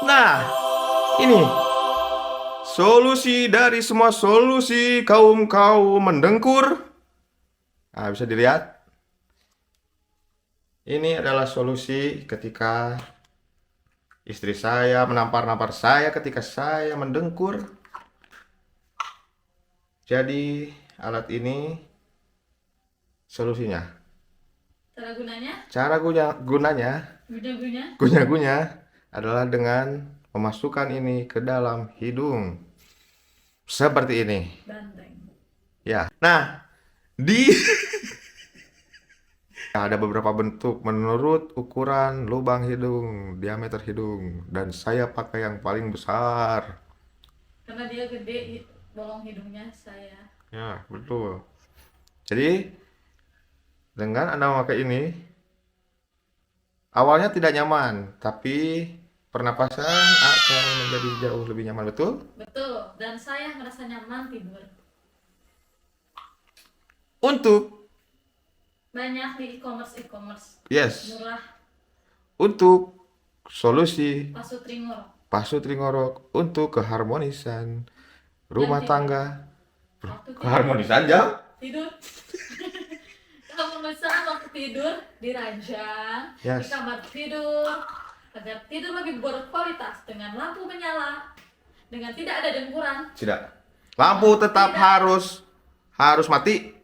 Nah, ini solusi dari semua solusi kaum mendengkur. Nah, bisa dilihat. Ini adalah solusi ketika istri saya menampar-nampar saya ketika saya mendengkur. Jadi, alat ini solusinya. Cara gunanya adalah dengan memasukkan ini ke dalam hidung. Seperti ini. Ya. Nah, di ada beberapa bentuk menurut ukuran lubang hidung, diameter hidung, dan saya pakai yang paling besar. Karena dia gede bolong hidungnya saya. Ya, betul. Jadi, dengan Anda memakai ini, awalnya tidak nyaman, tapi pernapasan akan menjadi jauh lebih nyaman, betul? Betul, dan saya merasa nyaman tidur. Untuk Banyak di e-commerce yes, murah. untuk solusi Pasut Ringorok untuk keharmonisan rumah tidur. tangga. Waktu Keharmonisan jam? tidur. Kamu pesan waktu tidur diranjang di Yes. kamar tidur agar tidur lebih berkualitas dengan lampu menyala, dengan tidak ada dengkuran. Tidak. Lampu tetap harus mati.